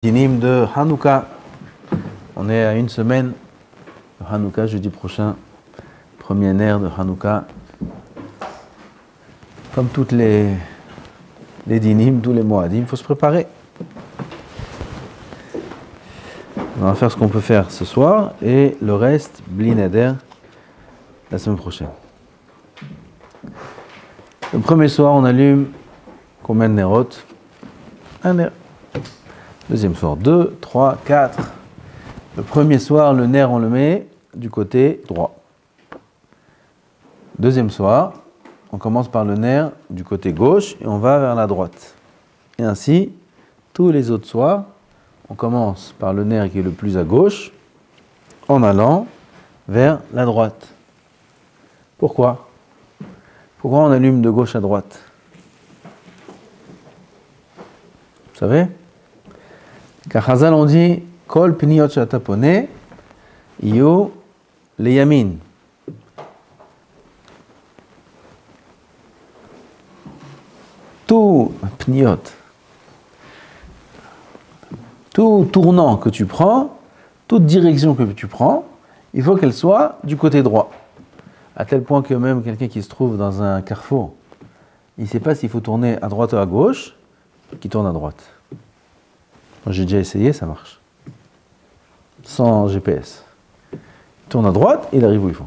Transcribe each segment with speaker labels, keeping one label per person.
Speaker 1: Dinim de Hanouka. On est à une semaine de Hanouka, jeudi prochain, premier ner de Hanouka. Comme toutes les dinim, tous les moadim, il faut se préparer. On va faire ce qu'on peut faire ce soir et le reste, bli neder, la semaine prochaine. Le premier soir, on allume combien de nerot? Un ner. Deuxième soir, 2, 3, 4. Le premier soir, le ner, on le met du côté droit. Deuxième soir, on commence par le ner du côté gauche et on va vers la droite. Et ainsi, tous les autres soirs, on commence par le ner qui est le plus à gauche en allant vers la droite. Pourquoi? Pourquoi on allume de gauche à droite? Vous savez? Car Chazal on dit Kol pniot shatapone yo le yamin. Tout pniot, tout tournant que tu prends, toute direction que tu prends, il faut qu'elle soit du côté droit. À tel point que même quelqu'un qui se trouve dans un carrefour, il ne sait pas s'il faut tourner à droite ou à gauche, qui tourne à droite. Moi, j'ai déjà essayé, ça marche. Sans GPS. Il tourne à droite, il arrive où il faut.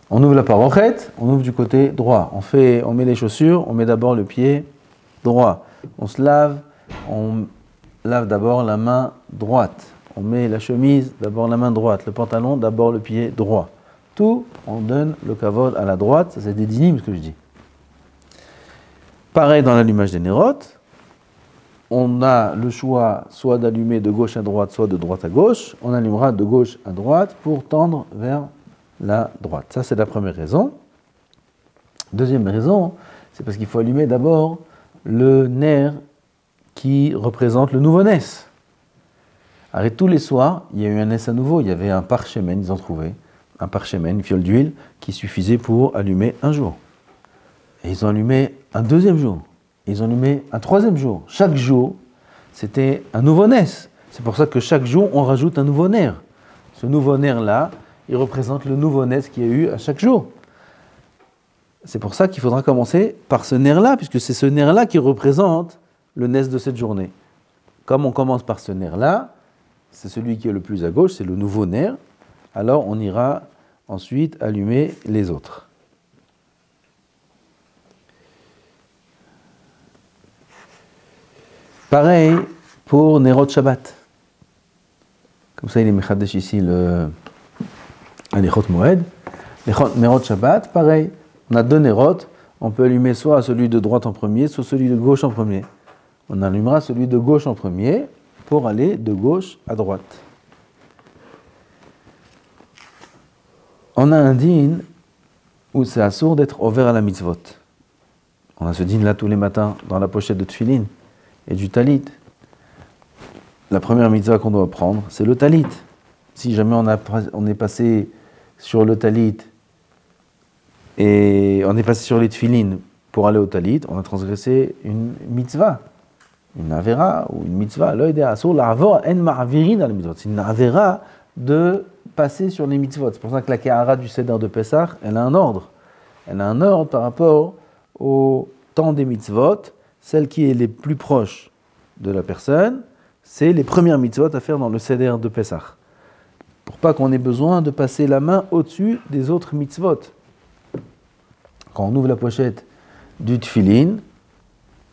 Speaker 1: On ouvre la parochette, on ouvre du côté droit. On met les chaussures, on met d'abord le pied droit. On se lave, on lave d'abord la main droite. On met la chemise, d'abord la main droite. Le pantalon, d'abord le pied droit. Tout, on donne le kavod à la droite. Ça, c'est des dynimes, ce que je dis. Pareil dans l'allumage des nérotes. On a le choix soit d'allumer de gauche à droite, soit de droite à gauche. On allumera de gauche à droite pour tendre vers la droite. Ça, c'est la première raison. Deuxième raison, c'est parce qu'il faut allumer d'abord le ner qui représente le nouveau nes. Alors, tous les soirs, il y a eu un nes à nouveau. Il y avait un parchemen, ils ont trouvé. Un parchemen, une fiole d'huile, qui suffisait pour allumer un jour. Et ils ont allumé un deuxième jour. Ils ont allumé un troisième jour. Chaque jour, c'était un nouveau nes. C'est pour ça que chaque jour, on rajoute un nouveau ner. Ce nouveau ner-là, il représente le nouveau nes qu'il y a eu à chaque jour. C'est pour ça qu'il faudra commencer par ce ner-là, puisque c'est ce ner-là qui représente le nes de cette journée. Comme on commence par ce ner-là, c'est celui qui est le plus à gauche, c'est le nouveau ner, alors on ira ensuite allumer les autres. Pareil pour Nerot Shabbat. Comme ça, il est mechadesh ici le Nechot Moed. Nerot Shabbat, pareil. On a deux Nerot. On peut allumer soit celui de droite en premier, soit celui de gauche en premier. On allumera celui de gauche en premier pour aller de gauche à droite. On a un din où c'est assourd d'être ouvert à la mitzvot. On a ce din là tous les matins dans la pochette de Tfilin et du talit. La première mitzvah qu'on doit prendre, c'est le talit. Si jamais on est passé sur le talit et on est passé sur les tfilin pour aller au talit, on a transgressé une mitzvah, une avera ou une mitzvah. C'est une avera de passer sur les mitzvot. C'est pour ça que la kehara du seder de Pessah, elle a un ordre. Elle a un ordre par rapport au temps des mitzvot. Celle qui est les plus proche de la personne, c'est les premières mitzvot à faire dans le seder de Pessah. Pour pas qu'on ait besoin de passer la main au-dessus des autres mitzvot. Quand on ouvre la pochette du tfilin,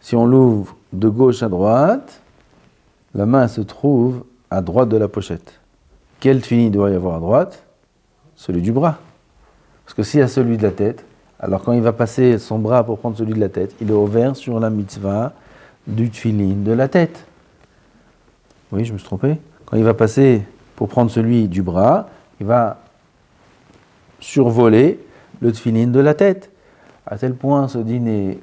Speaker 1: si on l'ouvre de gauche à droite, la main se trouve à droite de la pochette. Quel tfilin doit y avoir à droite? Celui du bras. Parce que s'il y a celui de la tête, alors quand il va passer son bras pour prendre celui de la tête, il est ouvert sur la mitzvah du tfilin de la tête. Oui, je me suis trompé. Quand il va passer pour prendre celui du bras, il va survoler le tfilin de la tête. À tel point, ce din est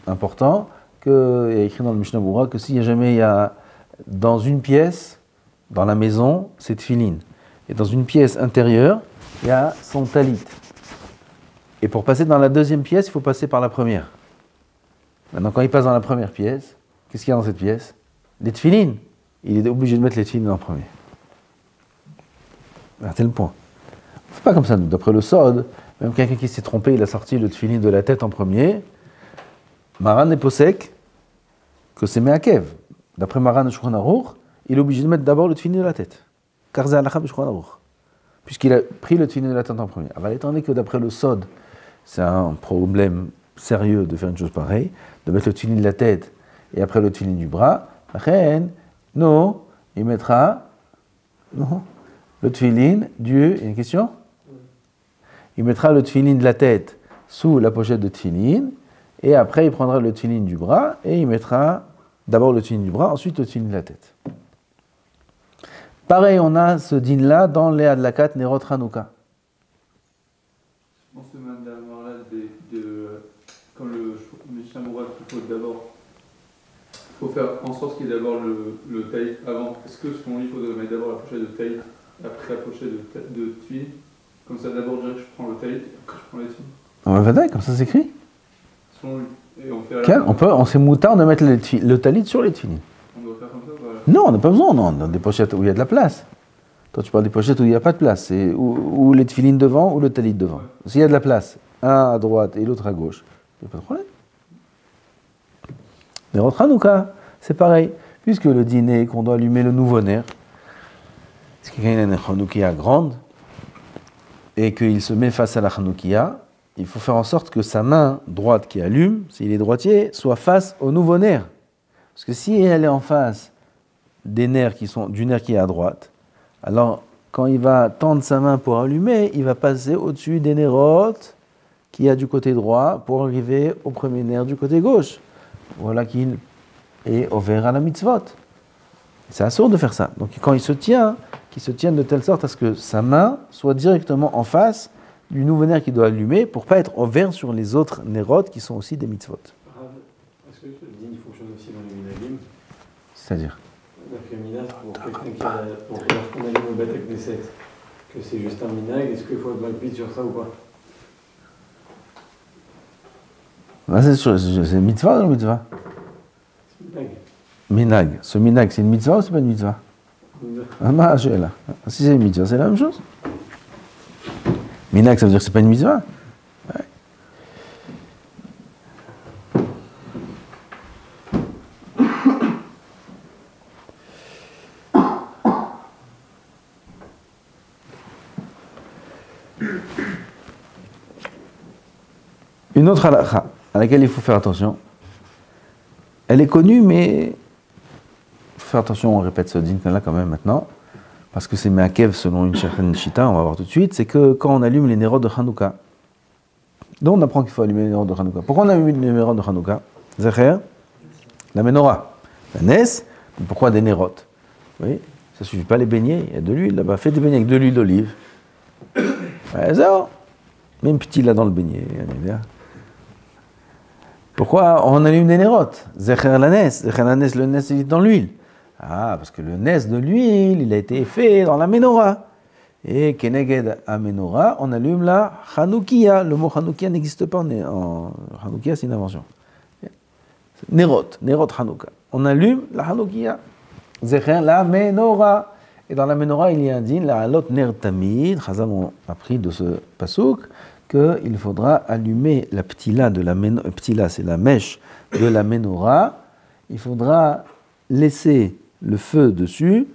Speaker 1: important qu'il y a écrit dans le Mishnah Berurah que s'il y a jamais dans une pièce, dans la maison, c'est tfilin. Et dans une pièce intérieure, il y a son talit. Et pour passer dans la deuxième pièce, il faut passer par la première. Maintenant, quand il passe dans la première pièce, qu'est-ce qu'il y a dans cette pièce? Des tfilin. il est obligé de mettre les tefilines en premier. À tel point. C'est pas comme ça, nous. D'après le Sod, même quelqu'un qui s'est trompé, il a sorti le tefilin de la tête en premier. Maran est posek que c'est Meakev. D'après Maran et Shulchan Aruch, il est obligé de mettre d'abord le tefilin de la tête. Car c'est halakha b'Shulchan Aruch. Puisqu'il a pris le tefilin de la tête en premier. Alors, étant donné que d'après le Sod, c'est un problème sérieux de faire une chose pareille, de mettre le tefilin de la tête et après le tefilin du bras, non, il mettra le tefilin du... Il y a une question? Il mettra le tefilin de la tête sous la pochette de tefilin, et après il prendra le tefilin du bras, et il mettra d'abord le tefilin du bras, ensuite le tefilin de la tête. Pareil, on a ce din-là dans les Adlakat Nerot Hanouka.
Speaker 2: On se met d'abord là, quand le Mishnah Mourad propose d'abord, il faut faire en sorte qu'il y ait d'abord le taït avant. Est-ce que selon lui, il faudrait mettre d'abord la pochette de taït, après la pochette de tuile? Comme ça, d'abord, je prends le taït, après je prends les tuiles.
Speaker 1: On va faire comme ça s'écrit.
Speaker 2: Selon lui. Et on fait
Speaker 1: on s'est moutard de mettre le talit sur les tuiles.
Speaker 2: On doit faire comme ça ou pas?
Speaker 1: Non, on n'a pas besoin, non, dans des pochettes où il y a de la place. Toi, tu parles des pochettes où il n'y a pas de place. C'est ou les tefilines devant ou le talit devant. Ouais. S'il y a de la place, un à droite et l'autre à gauche, il n'y a pas de problème. Mais Nerot Hanouka, c'est pareil. Puisque le dîner, qu'on doit allumer le nouveau-né, si quelqu'un a une Hanoukia grande et qu'il se met face à la Hanoukia, il faut faire en sorte que sa main droite qui allume, s'il est droitier, soit face au nouveau-né. Parce que si elle est en face du nerf qui est à droite, alors quand il va tendre sa main pour allumer, il va passer au-dessus des nérotes qu'il y a du côté droit pour arriver au premier nerf du côté gauche. Voilà qu'il est ouvert à la mitzvot. C'est assourd de faire ça. Donc quand il se tient, qu'il se tienne de telle sorte à ce que sa main soit directement en face du nouveau nerf qu'il doit allumer pour ne pas être ouvert sur les autres nérotes qui sont aussi des mitzvot.
Speaker 3: Est-ce que le din fonctionne aussi dans les minagim?
Speaker 1: C'est-à-dire
Speaker 3: D'après Minag, pour quelqu'un qui a, lorsqu'on allume au Beth Knesset, que c'est juste un minag, est-ce qu'il faut être malpite sur ça ou pas?
Speaker 1: C'est mitzvah ou non mitzvah?
Speaker 3: C'est minag.
Speaker 1: Minag. Ce minag, c'est une mitzvah ou c'est pas une mitzvah? Ah, je suis là. Si c'est une mitzvah, c'est la même chose. Minag, ça veut dire que c'est pas une mitzvah? Ouais. Une autre halakha à laquelle il faut faire attention, elle est connue, mais il faut faire attention, on répète ce din là quand même maintenant, parce que c'est Meakev selon une certaine chita, on va voir tout de suite, c'est que quand on allume les nérotes de Hanouka, donc on apprend qu'il faut allumer les nérotes de Hanouka. Pourquoi on allume les nérotes de Hanouka? Zecher, la menorah, la nes, pourquoi des nérotes? Oui, ça ne suffit pas les beignets, il y a de l'huile là-bas, faites des beignets avec de l'huile d'olive. Ouais, ça, même petit là dans le beignet, on est bien. Pourquoi on allume des nérotes? Zecher la nes, le nes il est dans l'huile. Ah, parce que le nes de l'huile, il a été fait dans la menorah. Et Keneged à menorah, on allume la Hanoukia. Le mot Hanoukia n'existe pas en Hanoukia, c'est une invention. Nerot Hanouka. On allume la Hanoukia. Zecher la menorah. Et dans la menorah, il y a un din, la halot ner tamid. Chazal ont appris de ce pasouk qu'il faudra allumer la ptila de la menorah. Ptila, c'est la mèche de la menorah. Il faudra laisser le feu dessus.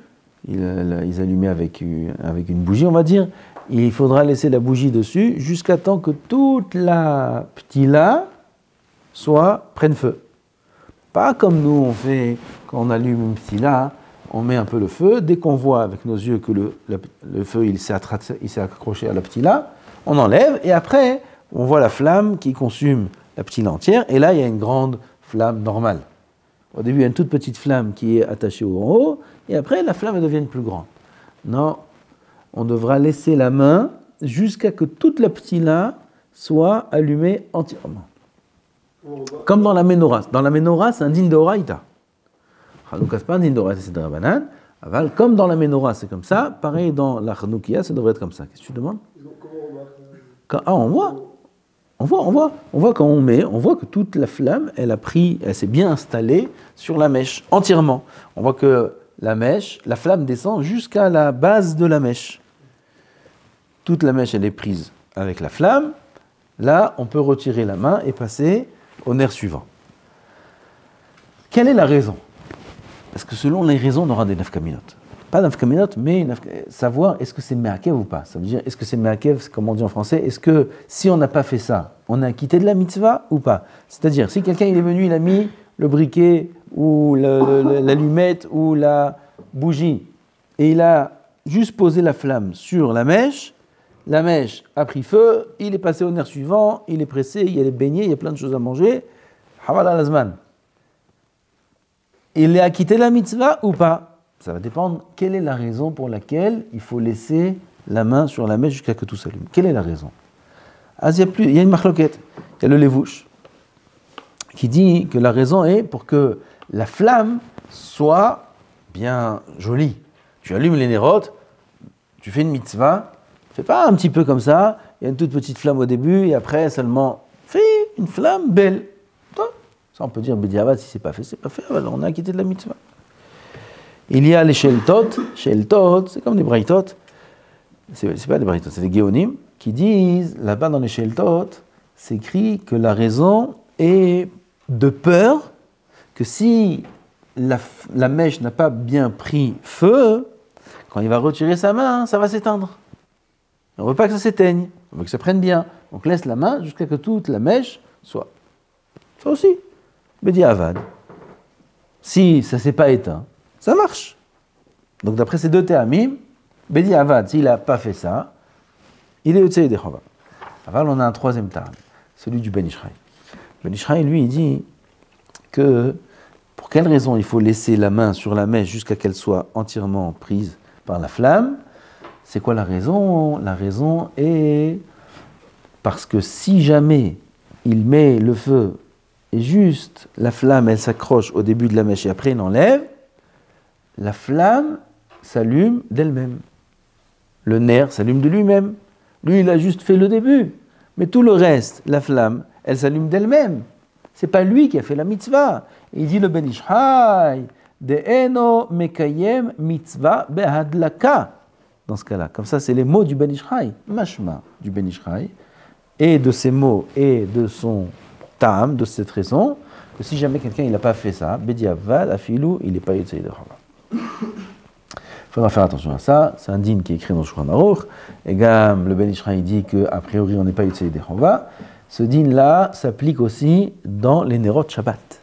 Speaker 1: Ils allumaient avec une bougie, on va dire. Il faudra laisser la bougie dessus jusqu'à temps que toute la ptila prenne feu. Pas comme nous on fait quand on allume une ptila, on met un peu le feu. Dès qu'on voit avec nos yeux que le feu il s'est accroché à la ptila, on enlève et après on voit la flamme qui consume la ptila entière. Et là il y a une grande flamme normale. Au début, il y a une toute petite flamme qui est attachée au haut, et après, la flamme elle devient plus grande. Non, on devra laisser la main jusqu'à que toute la ptila soit allumée entièrement. Comme dans la menorah. Dans la menorah, c'est un din d'oraïta. Hanouka, c'est pas un din d'oraïta, c'est de Rabbanan. Comme dans la menorah, c'est comme ça, pareil dans la Hanoukia, ça devrait être comme ça. Qu'est-ce que tu demandes? On voit. On voit quand on met, on voit que toute la flamme, elle s'est bien installée sur la mèche, entièrement. On voit que la mèche, la flamme descend jusqu'à la base de la mèche. Toute la mèche, elle est prise avec la flamme. Là, on peut retirer la main et passer au nerf suivant. Quelle est la raison? Parce que selon les raisons, on aura des nafkaminot. Pas nafkaminot, mais savoir est-ce que c'est me'akev ou pas. Ça veut dire, est-ce que c'est me'akev, comme on dit en français, est-ce que si on n'a pas fait ça, on a quitté de la mitzvah ou pas? C'est-à-dire, si quelqu'un il est venu, il a mis le briquet ou l'allumette ou la bougie et il a juste posé la flamme sur la mèche a pris feu, il est passé au nerf suivant, il est pressé, il y a les beignets, il y a plein de choses à manger. Hawala lazman. Il a quitté la mitzvah ou pas? Ça va dépendre quelle est la raison pour laquelle il faut laisser la main sur la mèche jusqu'à ce que tout s'allume. Quelle est la raison? Il y a une marloquette, il y a le levouche, qui dit que la raison est pour que la flamme soit bien jolie. Tu allumes les nérotes, tu fais une mitzvah, fais pas un petit peu comme ça, il y a une toute petite flamme au début et après seulement fais une flamme belle. Ça on peut dire Bediavad, si c'est pas fait, alors on a quitté de la mitzvah. Il y a les sheltot, c'est comme des braïtot, c'est pas des braïtot, c'est des géonim, qui disent, là-bas dans les sheltot, c'est écrit que la raison est de peur que si la mèche n'a pas bien pris feu, quand il va retirer sa main, ça va s'éteindre. On ne veut pas que ça s'éteigne, on veut que ça prenne bien. Donc laisse la main jusqu'à ce que toute la mèche soit. Ça aussi, Bediavad. Si ça ne s'est pas éteint, ça marche. Donc d'après ces deux théamim, Bediavad, s'il n'a pas fait ça, il est Yotzei Yedei Chova. Aval, on a un troisième théam, celui du Ben Ishraï. Ben Ishraï, lui, il dit que pour quelle raison il faut laisser la main sur la mèche jusqu'à qu'elle soit entièrement prise par la flamme? C'est quoi la raison? La raison est parce que si jamais il met le feu et juste la flamme, elle s'accroche au début de la mèche et après il enlève, la flamme s'allume d'elle-même. Le nerf s'allume de lui-même. Lui, il a juste fait le début. Mais tout le reste, la flamme, elle s'allume d'elle-même. C'est pas lui qui a fait la mitzvah. Il dit le Ben Ishraï, De'eno mekayem mitzvah behadlaka. Dans ce cas-là, comme ça, c'est les mots du Ben Ishraï, mashma du Ben Ishraï, et de ces mots et de son ta'am, de cette raison, que si jamais quelqu'un il n'a pas fait ça, bediavad, afilou, il n'est pas Yotzei Yedei Chova. Il faudra faire attention à ça, c'est un din qui est écrit dans le Shulchan Aruch, et Gam, le Ben Ishraï dit qu'a priori on n'est pas Yotzei Yedei Chova. Ce din-là s'applique aussi dans les Nerot Shabbat.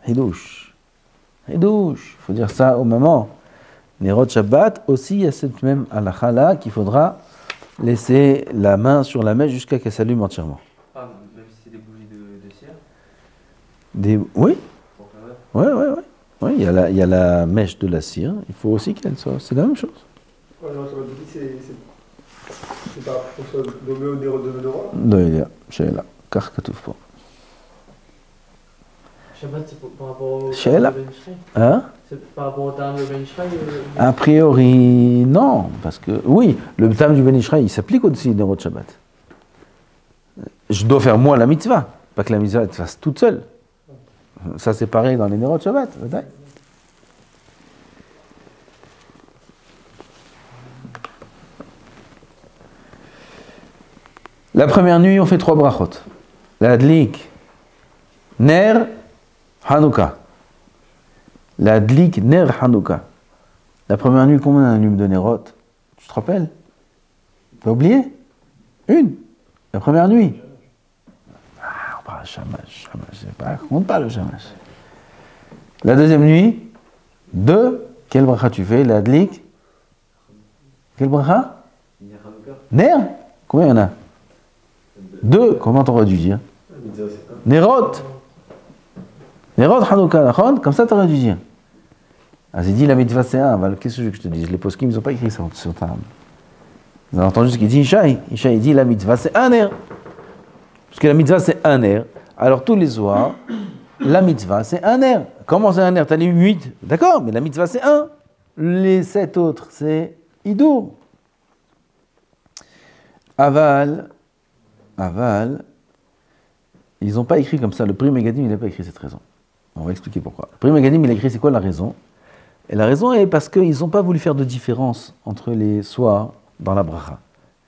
Speaker 1: Hidouche. Il faut dire ça au moment. Nerot Shabbat, aussi, il y a cette même halakha-là qu'il faudra laisser la main sur la mèche jusqu'à qu'elle s'allume entièrement.
Speaker 4: Ah, même si c'est des bougies de cire?
Speaker 1: Oui. Oui, il y a la mèche de la cire, il faut aussi qu'elle soit. C'est la même chose.
Speaker 2: Ouais, non, c'est pas pour que ça soit nommé au Nerot de Menorah?
Speaker 1: Non, il y a, c'est là, car katouf pas.
Speaker 4: Shabbat, c'est par rapport au
Speaker 1: Sheila.
Speaker 4: Ben Ishraï?
Speaker 1: Hein?
Speaker 4: C'est par rapport au terme de Ben Ishraï?
Speaker 1: A priori, non, parce que, oui, le terme du Ben Ishraï, il s'applique aussi des Nerot Shabbat. Je dois faire moi la mitzvah, pas que la mitzvah elle se fasse toute seule. Ça c'est pareil dans les Nerot Shabbat. La première nuit, on fait 3 brachot. La Adlik, Ner, Hanouka. La Adlik, Ner, Hanouka. La première nuit, combien on allume de Nerot? Tu te rappelles? T'as oublié? Une. La première nuit. Ah, on parle de Shamash. On compte pas le Shamash. La deuxième nuit, 2. Quel bracha tu fais? La Adlik? Quel bracha? Ner? Combien il y en a? 2. Comment t'aurais dû dire? Nerot. Nerot Hanouka, comme ça t'aurais dû dire. Ah, j'ai dit la mitzvah c'est 1. Qu'est-ce que je veux que je te dise? Les poskim, ils n'ont pas écrit ça sur ta âme. Vous avez entendu ce qu'il dit Ishaï? Ishaï dit la mitzvah c'est un ner. Parce que la mitzvah c'est un ner. Alors tous les soirs, la mitzvah c'est un ner. Comment c'est un ner? T'as les 8. D'accord, mais la mitzvah c'est 1. Les 7 autres c'est Idour. Aval, ils n'ont pas écrit comme ça. Le Pri Megadim, il n'a pas écrit cette raison. On va expliquer pourquoi. Le Pri Megadim, il a écrit c'est quoi la raison? Et la raison est parce qu'ils n'ont pas voulu faire de différence entre les soirs dans la bracha.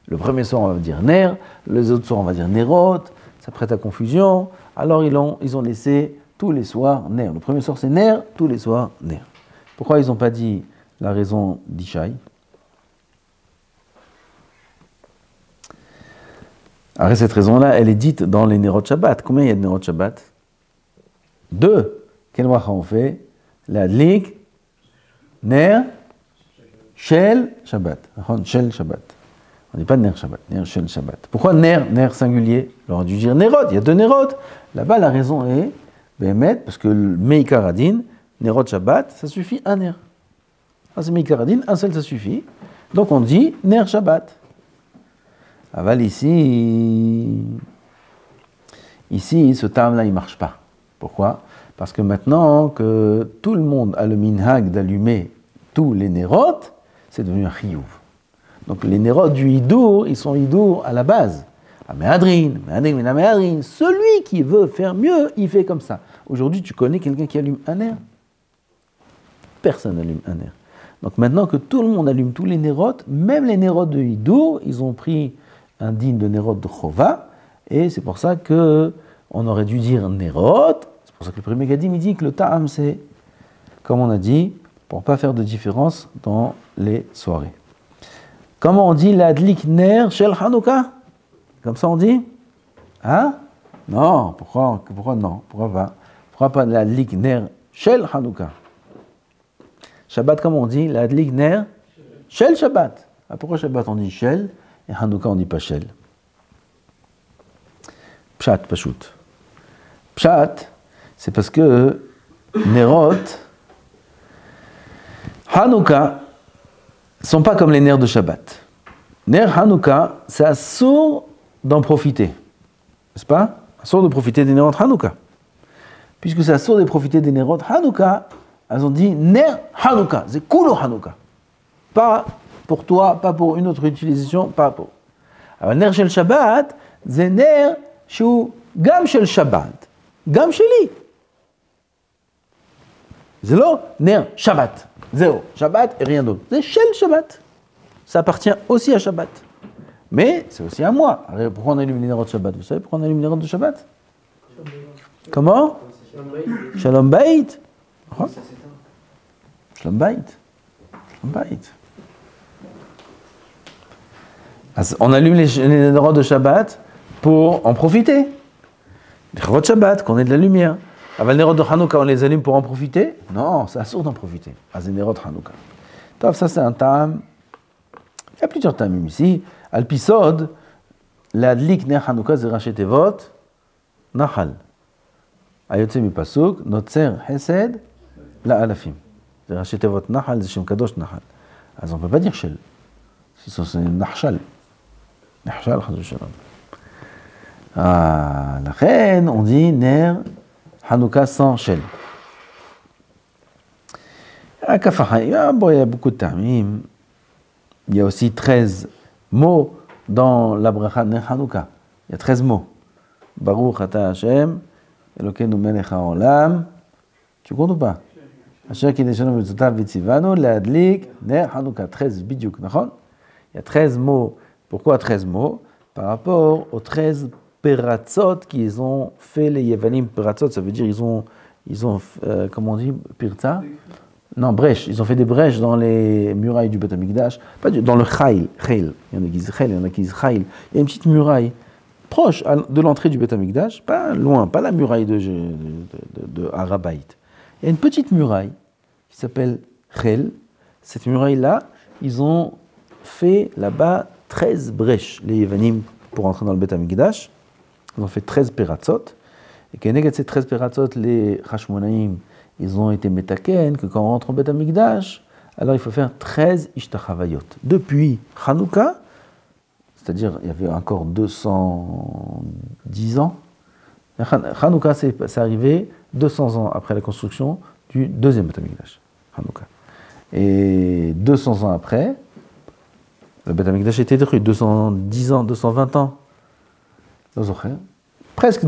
Speaker 1: Le premier soir, on va dire ner, les autres soirs, on va dire nerot, ça prête à confusion. Alors ils ont laissé tous les soirs ner. Le premier soir, c'est ner, tous les soirs ner. Pourquoi ils n'ont pas dit la raison d'Ishaï? Alors cette raison-là, elle est dite dans les nerot Shabbat. Combien il y a de nerot Shabbat? 2. Quelle bracha on fait? La Adlik, ner, shel Shabbat. Shel Shabbat. On dit pas ner Shabbat, ner shel Shabbat. Pourquoi ner singulier? On aurait dû dire nerot, il y a 2 nerot. Là-bas, la raison est, parce que le meikaradin, nerot Shabbat, ça suffit un ner. Ah, c'est meikaradin, un seul ça suffit. Donc on dit ner Shabbat. Aval ici, ce terme-là, il ne marche pas. Pourquoi? Parce que maintenant que tout le monde a le minhag d'allumer tous les nerot, c'est devenu un chiyuv. Donc les nerot du hidour, ils sont hidour à la base. Améadrin, celui qui veut faire mieux, il fait comme ça. Aujourd'hui, tu connais quelqu'un qui allume un ner? Personne n'allume un ner. Donc maintenant que tout le monde allume tous les nerot, même les nerot de hidour, ils ont pris un digne de nerot de chova, et c'est pour ça que on aurait dû dire nerot. C'est pour ça que le premier Gadim, il dit que le ta'am, c'est, comme on a dit, pour ne pas faire de différence dans les soirées. Comment on dit l'adlik ner shel Hanouka? Comme ça on dit? Hein? Non, pourquoi non? Pourquoi pas l'adlik ner shel Hanouka? Shabbat, comment on dit? L'adlik ner shel Shabbat. Ah, pourquoi Shabbat on dit shel et Hanouka on dit pas shel? Pshat, pashout. Pshat, c'est parce que nerot, Hanouka, ne sont pas comme les nerfs de Shabbat. Ner Hanouka, c'est assourd d'en profiter. N'est-ce pas? Assourd de profiter des nerot Hanouka. Puisque c'est assourd de profiter des nerot Hanouka, elles ont dit ner Hanouka, c'est kulo Hanouka. Pas pour toi, pas pour une autre utilisation, pas pour. Alors ner shel Shabbat, c'est ner shou gam shel Shabbat, gam sheli. C'est là, ner Shabbat. Zéro. Shabbat et rien d'autre. C'est Shel Shabbat. Ça appartient aussi à Shabbat. Mais c'est aussi à moi. Alors, pourquoi on allume les nerot de Shabbat? Vous savez pourquoi on allume les nerot de Shabbat? Comment? Shalom Bayit. Shalom Bayit. Shalom Bayit. On allume les nerot de Shabbat pour en profiter. Les nerot de Shabbat, qu'on ait de la lumière. Les nerot de Hanouka, on les allume pour en profiter? Non, c'est assourd d'en profiter. Les nerot de Hanouka. Donc ça c'est un tam. Il y a plusieurs tam ici. Al-Pisod, l'adlik ner Hanouka c'est rachetevot nahal. Ayotse mi pasuk, notzer hesed la alafim. C'est rachetevot nahal, c'est shem kadosh nahal. Alors on ne peut pas dire shel. C'est nahshal. Nahshal, chazou shalom. La reine, on dit ner Hanouka sans shel. Il y a beaucoup de termes. Il y a aussi 13 mots dans la bracha ner Hanouka. Il y a 13 mots. Baruch ata Hashem, Elokeinu melech haolam. Tu comptes ou pas? Asher kideshanu mitzvotav v'tzivanu le'adlik ner Hanouka. 13 bidyuk, nachon? Il y a 13 mots. Pourquoi 13 mots? Par rapport aux 13 peratzot qu'ils ont fait les Yevanim. Peratzot, ça veut dire ils ont comment on dit, pirza? Non, brèche. Ils ont fait des brèches dans les murailles du Beth Amikdash. Pas dans le Chayil. Il y en a qui disent Chayil, il y en a qui disent Chayil. Il y a une petite muraille proche de l'entrée du Beth Amikdash, pas loin, pas la muraille de Harabait. Il y a une petite muraille qui s'appelle Chayil. Cette muraille-là, ils ont fait là-bas 13 brèches, les Yevanim, pour entrer dans le Beth Amikdash. Ils ont fait 13 peratzot. Et qu'avec ces 13 peratzot, les Hashmonaïm, ils ont été métaken, que quand on rentre au Beth Amikdash, alors il faut faire 13 ishtachavayot. Depuis Hanouka, c'est-à-dire il y avait encore 210 ans, Hanouka c'est arrivé 200 ans après la construction du deuxième Beth Amikdash, Hanouka. Et 200 ans après, le Beth Amikdash a été détruit, 210 ans, 220 ans. Presque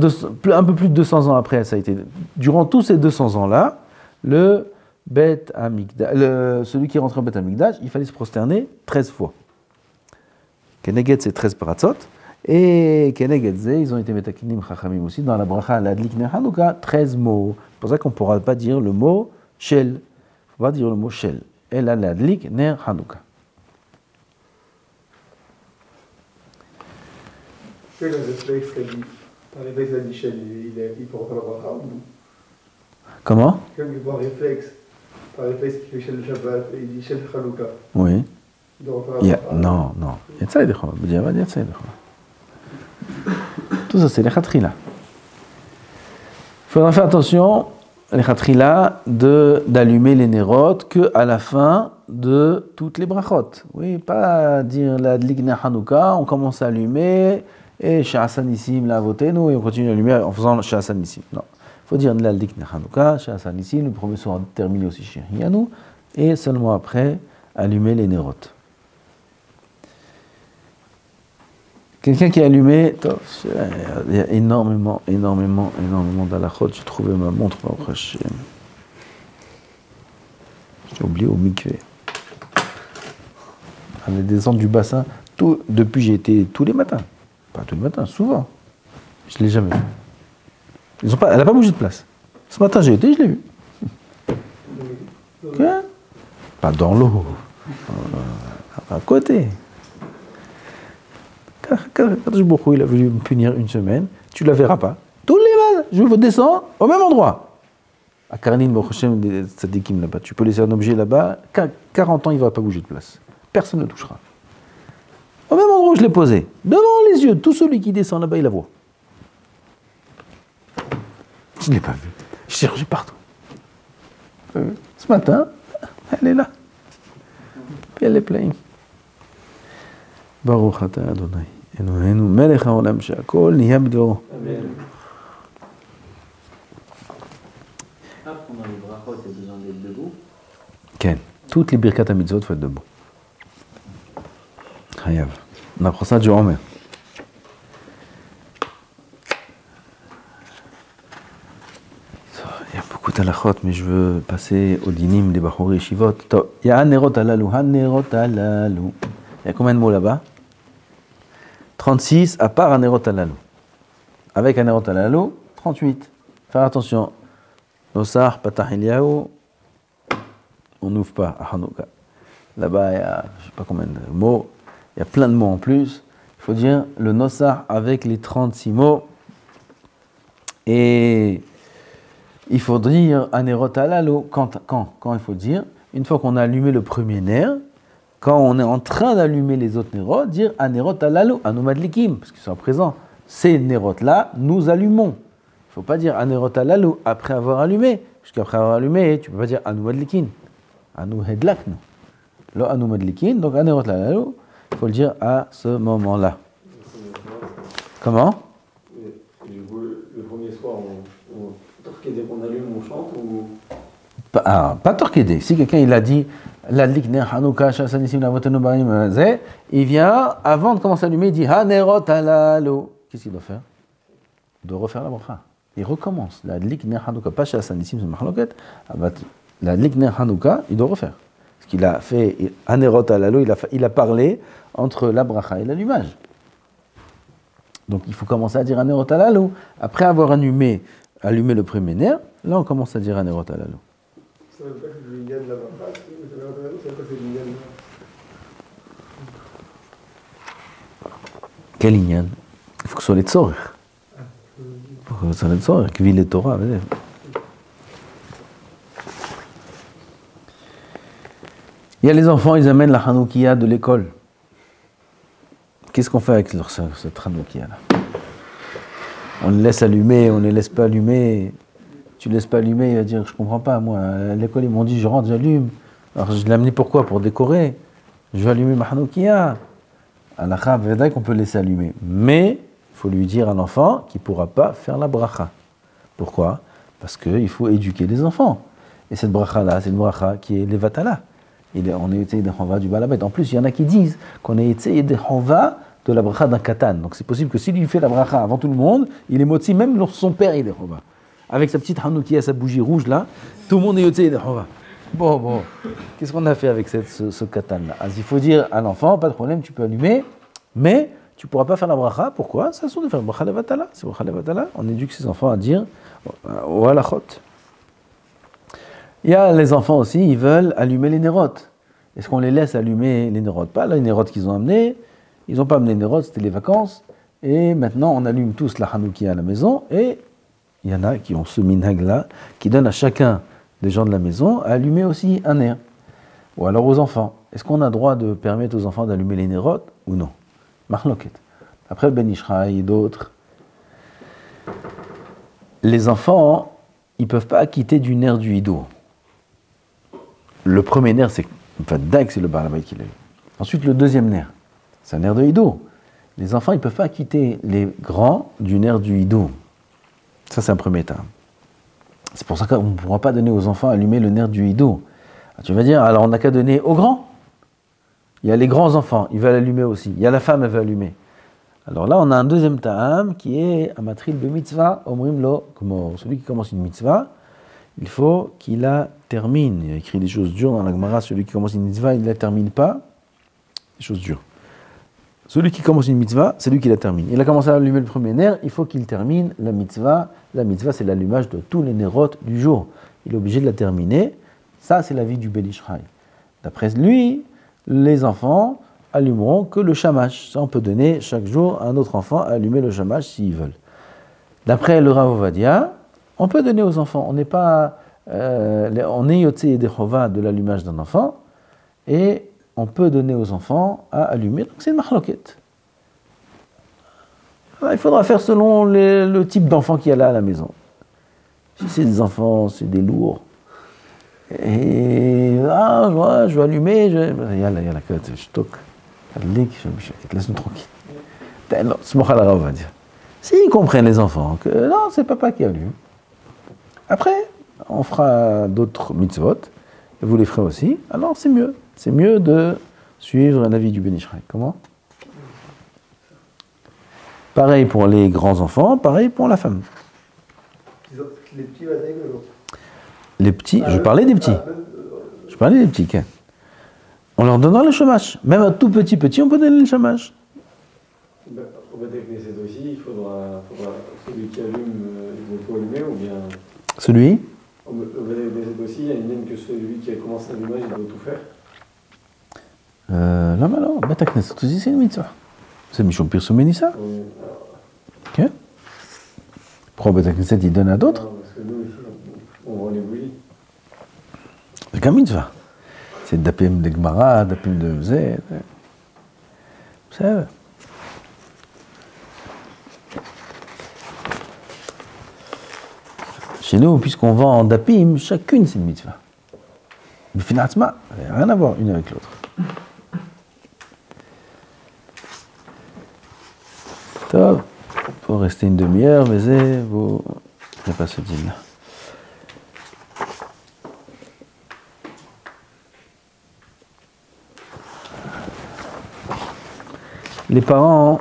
Speaker 1: un peu plus de 200 ans après, ça a été. Durant tous ces 200 ans-là, le Bet Hamikdash. Celui qui rentre en Bet Hamikdash, il fallait se prosterner 13 fois. Keneged, c'est 13 paratzot. Et Keneged, ils ont été metakinim chachamim aussi dans la bracha l'adlik ner Hanouka, 13 mots. C'est pour ça qu'on ne pourra pas dire le mot shel. Il ne faut pas dire le mot shel. Et là, l'adlik ner Hanouka.
Speaker 5: Le réflexe qu'a dit Michel, il peut refaire la bracha ou non?
Speaker 1: Comment?
Speaker 5: Comme il voit un réflexe, par réflexe qu'il fait Michel le Shabbat, et il dit Michel le Hanouka.
Speaker 1: Oui.
Speaker 5: Il doit refaire la bracha.
Speaker 1: Non, non. Yatsa Yedechova. B'diavad Yatsa Yedechova. Tout ça, c'est les khatrila. Il faudra faire attention, les khatrila, d'allumer les nérotes qu'à la fin de toutes les brachot. Oui, pas dire la dligna Hanouka, on commence à allumer, et Sha'asan Nissim la votenu, et on continue à allumer en faisant Sha'asan Nissim. Non. Il faut dire la dligna Hanouka, Sha'asan Nissim, le premier soir terminé aussi chez Yanou, et seulement après, allumer les nérotes. Quelqu'un qui a allumé, il y a énormément d'alachot. J'ai trouvé ma montre, j'ai oublié au mikvé. À la descente du bassin, depuis j'ai été tous les matins. Pas tous les matins, souvent. Je ne l'ai jamais vu. Elle n'a pas bougé de place. Ce matin j'ai été, je l'ai vu. Quoi? Pas dans l'eau. À côté. Quand il a voulu me punir une semaine, tu ne la verras pas. Tous les matins, je vais descendre au même endroit. À Karnine, des tzadikim là-bas, tu peux laisser un objet là-bas, 40 ans, il ne va pas bouger de place. Personne ne le touchera. Au même endroit où je l'ai posé, devant les yeux, tout celui qui descend là-bas, il la voit. Je ne l'ai pas vu. Je cherchais partout. Ce matin, elle est là. Puis elle est pleine. Baruch ata Adonai, Eloheinu, melech haolam she'akol niya b'dvaro.
Speaker 3: Amen.
Speaker 4: Pendant les brachot, il y a besoin d'être debout.
Speaker 1: Ken. Toutes les birkat hamitzvot, il faut être debout. Chayav. On apprend ça du Omer. Il y a beaucoup d'alachot, mais je veux passer au dinim des Bachori Shivot. Il y a hanerot alalu, hanerot alalu. Il y a combien de mots là-bas? 36 à part hanerot alalu. Avec hanerot alalu, 38. Faire attention. Nosar, patah Eliyahu, on n'ouvre pas à Hanouka. Là-bas, il y a je ne sais pas combien de mots. Il y a plein de mots en plus. Il faut dire le Nosar avec les 36 mots. Et il faut dire hanerot alalu. Quand il faut dire? Une fois qu'on a allumé le premier ner, quand on est en train d'allumer les autres nérotes, dire anerot alalu, anomadlikim, parce qu'ils sont présents. Ces nérotes-là, nous allumons. Il ne faut pas dire anerot alalu après avoir allumé, puisqu'après avoir allumé, tu ne peux pas dire anomadlikin. Anu hedlaknu. Lo anomadlikin, donc anerot alalu, il faut le dire à ce moment-là. Comment?
Speaker 3: Du coup, le premier soir, dès qu'on allume, on chante ou...
Speaker 1: Pas torquédé. Si quelqu'un il a dit l'adlik ner Hanouka Sha'asan Nissim la votenu barim, il vient avant de commencer à allumer, il dit hanerot alalu. Qu'est-ce qu'il doit faire? Il doit refaire la bracha. Il recommence. L'adlik ner Hanouka, pas Sha'asan Nissim, c'est mahloket. L'adlik ner Hanouka, il doit refaire. Parce qu'il a fait hanerot alalu, il a parlé entre la bracha et l'allumage. Donc il faut commencer à dire hanerot alalu. Après avoir allumé le premier ner, là on commence à dire hanerot alalu.
Speaker 5: Ça veut pas que c'est l'Inyan de la bracha, ça veut pas que c'est l'Inyan.
Speaker 1: Quel inyan? Il faut que ce soit les tzorich. Il faut que ce soit les tzorich, kvil et Torah. Il y a les enfants, ils amènent la Hanoukia de l'école. Qu'est-ce qu'on fait avec cette Hanoukia-là? On les laisse allumer, on ne les laisse pas allumer. Tu ne laisses pas allumer, il va dire, je ne comprends pas, moi, à l'école, ils m'ont dit, je rentre, j'allume. Alors, je l'ai amené pourquoi? Pour décorer. Je vais allumer ma Hanoukia. À la Chab, il qu'on peut laisser allumer. Mais, il faut lui dire à l'enfant qu'il ne pourra pas faire la bracha. Pourquoi? Parce qu'il faut éduquer les enfants. Et cette bracha-là, c'est une bracha qui est levatala. On est Yotze Yedei Chova du Balabet. En plus, il y en a qui disent qu'on est Yotze Yedei Chova de la bracha d'un katan. Donc c'est possible que s'il lui fait la bracha avant tout le monde, il est motzi même lorsque son père est Yedei Chova. Avec sa petite Hanoukia, sa bougie rouge là, tout le monde est Yotze Yedei Chova. Bon. Qu'est-ce qu'on a fait avec ce katan-là? Il faut dire à l'enfant, pas de problème, tu peux allumer, mais tu ne pourras pas faire la bracha. Pourquoi? C'est façon de faire la bracha levatala. C'est bracha levatala. On éduque ses enfants à dire ou halachot. Il y a les enfants aussi, ils veulent allumer les nérotes. Est-ce qu'on les laisse allumer les nérotes? Pas les nérotes qu'ils ont amenés. Ils n'ont pas amené les nérotes, c'était les vacances. Et maintenant, on allume tous la Hanoukia à la maison. Et il y en a qui ont ce minhag-là, qui donne à chacun des gens de la maison à allumer aussi un ner. Ou alors aux enfants. Est-ce qu'on a droit de permettre aux enfants d'allumer les nérotes ou non? Mahloket. Après le Ben Ishraï et d'autres. Les enfants, ils ne peuvent pas acquitter du ner du hidou. Le premier ner, c'est le Baal Habayit qui l'a eu. Ensuite, le deuxième ner, c'est un ner de hidou. Les enfants, ils ne peuvent pas acquitter les grands du ner du hidou. Ça, c'est un premier état. C'est pour ça qu'on ne pourra pas donner aux enfants à allumer le ner du hidou. Tu vas dire, alors on n'a qu'à donner aux grands. Il y a les grands enfants, ils veulent allumer aussi. Il y a la femme, elle veut allumer. Alors là, on a un deuxième ta'am qui est Amatril be mitzvah, omrim lo, comme celui qui commence une mitzvah, il faut qu'il la termine. Il y a écrit des choses dures dans la Gemara, celui qui commence une mitzvah, il ne la termine pas. Des choses dures. Celui qui commence une mitzvah, c'est lui qui la termine. Il a commencé à allumer le premier ner, il faut qu'il termine la mitzvah. La mitzvah, c'est l'allumage de tous les nérotes du jour. Il est obligé de la terminer. Ça, c'est l'avis du Ben Ishraï. D'après lui, les enfants allumeront que le shamash. Ça, on peut donner chaque jour à un autre enfant à allumer le shamash s'ils veulent. D'après le Rav Ovadia, on peut donner aux enfants. On n'est pas... on est yotze et dechova de l'allumage d'un enfant. Et on peut donner aux enfants à allumer. Donc c'est une mahloket. Il faudra faire selon le type d'enfant qu'il y a là à la maison. Si c'est des enfants, c'est des lourds. Et je vais allumer, yalla, je toque. Laisse-nous tranquille. On va dire. S'ils comprennent les enfants que non, c'est papa qui allume. Après, on fera d'autres mitzvot, et vous les ferez aussi, alors c'est mieux. C'est mieux de suivre l'avis du Ben Ishraï. Comment? Pareil pour les grands enfants, pareil pour la femme.
Speaker 5: Les petits vont avec l'autre.
Speaker 1: Les petits, je parlais des petits. Je parlais des petits. On leur donnera le chômage. Même à tout petit, on peut donner le chômage.
Speaker 3: Au Beth Knesset aussi, il faudra celui qui allume, il faut allumer ou bien.
Speaker 1: Celui?
Speaker 3: Au Beth Knesset aussi, il y a une ligne que celui qui a commencé l'allumage, il doit tout faire.
Speaker 1: Là, alors, Beth Knesset aussi, c'est une mitzvah. C'est Mishon Pirsum Menissa. Ok. Pourquoi Beth Knesset, il donne à d'autres?
Speaker 3: Parce que nous, ici, on vend les bougies.
Speaker 1: C'est qu'un mitzvah. C'est d'apim de Gemara, d'apim de Zé. Ça. Chez nous, puisqu'on vend en dapim, chacune c'est une mitzvah. Mais finalement, ça n'a rien à voir une avec l'autre. Top. Faut rester une demi-heure, mais vous n'avez pas ce deal-là. Les parents,